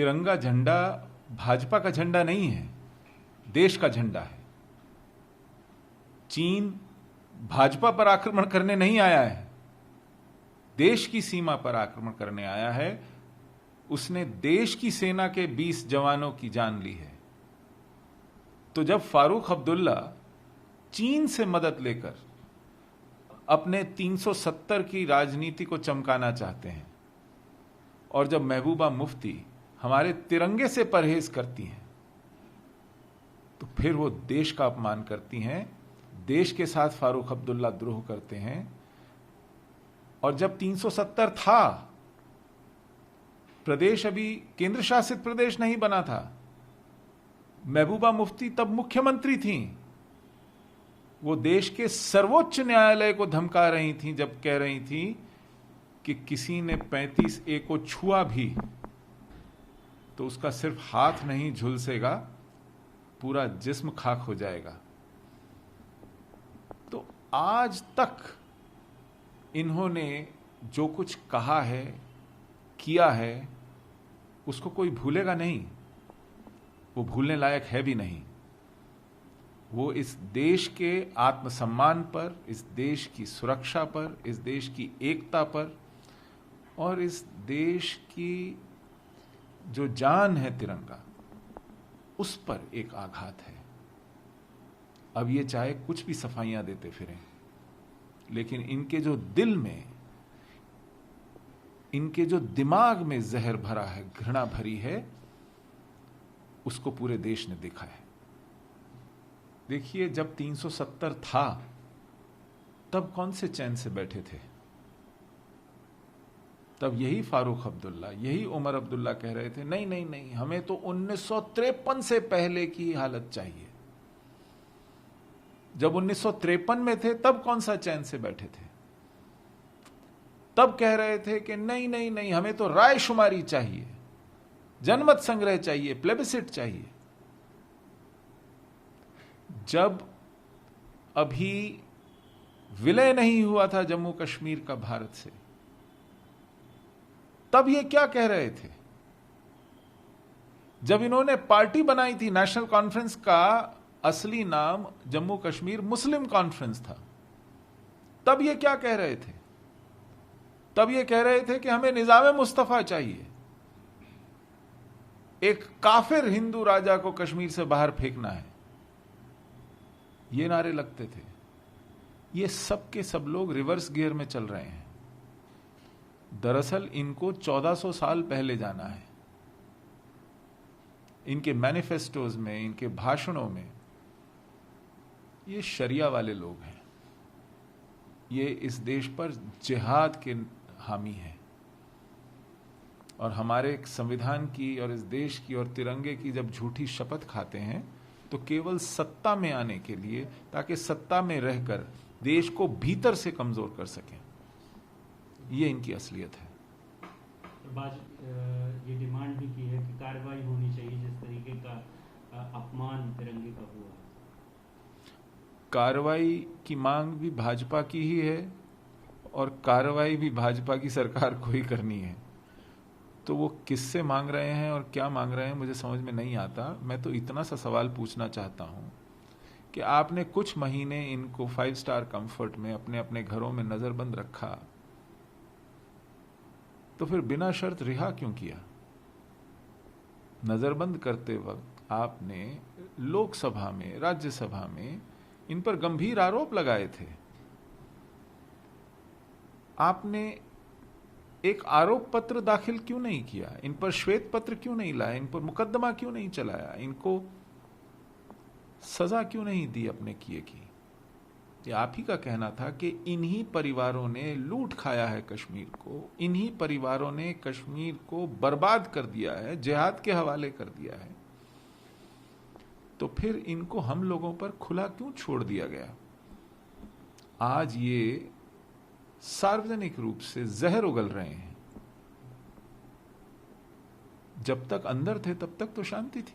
तिरंगा झंडा भाजपा का झंडा नहीं है, देश का झंडा है। चीन भाजपा पर आक्रमण करने नहीं आया है, देश की सीमा पर आक्रमण करने आया है। उसने देश की सेना के 20 जवानों की जान ली है। तो जब फारूक अब्दुल्ला चीन से मदद लेकर अपने 370 की राजनीति को चमकाना चाहते हैं, और जब महबूबा मुफ्ती हमारे तिरंगे से परहेज करती हैं, तो फिर वो देश का अपमान करती हैं, देश के साथ फारूक अब्दुल्ला द्रोह करते हैं। और जब 370 था, प्रदेश अभी केंद्र शासित प्रदेश नहीं बना था, महबूबा मुफ्ती तब मुख्यमंत्री थीं। वो देश के सर्वोच्च न्यायालय को धमका रही थीं जब कह रही थीं कि किसी ने 35A को छुआ भी तो उसका सिर्फ हाथ नहीं झुलसेगा, पूरा जिस्म खाक हो जाएगा। तो आज तक इन्होंने जो कुछ कहा है, किया है, उसको कोई भूलेगा नहीं, वो भूलने लायक है भी नहीं। वो इस देश के आत्मसम्मान पर, इस देश की सुरक्षा पर, इस देश की एकता पर और इस देश की जो जान है तिरंगा, उस पर एक आघात है। अब ये चाहे कुछ भी सफाइयां देते फिरें, लेकिन इनके जो दिल में, इनके जो दिमाग में जहर भरा है, घृणा भरी है, उसको पूरे देश ने देखा है। देखिए, जब 370 था तब कौन से चैन से बैठे थे? तब यही फारूक अब्दुल्ला, यही उमर अब्दुल्ला कह रहे थे नहीं नहीं नहीं, हमें तो 1953 से पहले की हालत चाहिए। जब 1953 में थे तब कौन सा चैन से बैठे थे? तब कह रहे थे कि नहीं नहीं नहीं, हमें तो रायशुमारी चाहिए, जनमत संग्रह चाहिए, प्लेबिसिट चाहिए। जब अभी विलय नहीं हुआ था जम्मू कश्मीर का भारत से, तब ये क्या कह रहे थे? जब इन्होंने पार्टी बनाई थी, नेशनल कॉन्फ्रेंस का असली नाम जम्मू कश्मीर मुस्लिम कॉन्फ्रेंस था, तब ये क्या कह रहे थे? तब ये कह रहे थे कि हमें निजाम मुस्तफा चाहिए, एक काफिर हिंदू राजा को कश्मीर से बाहर फेंकना है। ये नारे लगते थे। ये सब के सब लोग रिवर्स गियर में चल रहे हैं। दरअसल इनको 1400 साल पहले जाना है। इनके मैनिफेस्टोज में, इनके भाषणों में ये शरिया वाले लोग हैं। ये इस देश पर जिहाद के हामी हैं, और हमारे संविधान की और इस देश की और तिरंगे की जब झूठी शपथ खाते हैं तो केवल सत्ता में आने के लिए, ताकि सत्ता में रहकर देश को भीतर से कमजोर कर सकें। ये इनकी असलियत है। ये डिमांड भी की है कि कार्रवाई होनी चाहिए जिस तरीके का अपमान तिरंगे का हुआ। कार्रवाई की मांग भी भाजपा की ही है, और कार्रवाई भी भाजपा की सरकार को ही करनी है। तो वो किससे मांग रहे हैं और क्या मांग रहे हैं मुझे समझ में नहीं आता। मैं तो इतना सा सवाल पूछना चाहता हूं कि आपने कुछ महीने इनको 5 स्टार कंफर्ट में अपने अपने घरों में नजरबंद रखा, तो फिर बिना शर्त रिहा क्यों किया? नजरबंद करते वक्त आपने लोकसभा में, राज्यसभा में इन पर गंभीर आरोप लगाए थे। आपने एक आरोप पत्र दाखिल क्यों नहीं किया? इन पर श्वेत पत्र क्यों नहीं लाया? इन पर मुकदमा क्यों नहीं चलाया? इनको सजा क्यों नहीं दी अपने किए की? ये आप ही का कहना था कि इन्हीं परिवारों ने लूट खाया है कश्मीर को, इन्हीं परिवारों ने कश्मीर को बर्बाद कर दिया है, जिहाद के हवाले कर दिया है। तो फिर इनको हम लोगों पर खुला क्यों छोड़ दिया गया? आज ये सार्वजनिक रूप से जहर उगल रहे हैं। जब तक अंदर थे तब तक तो शांति थी।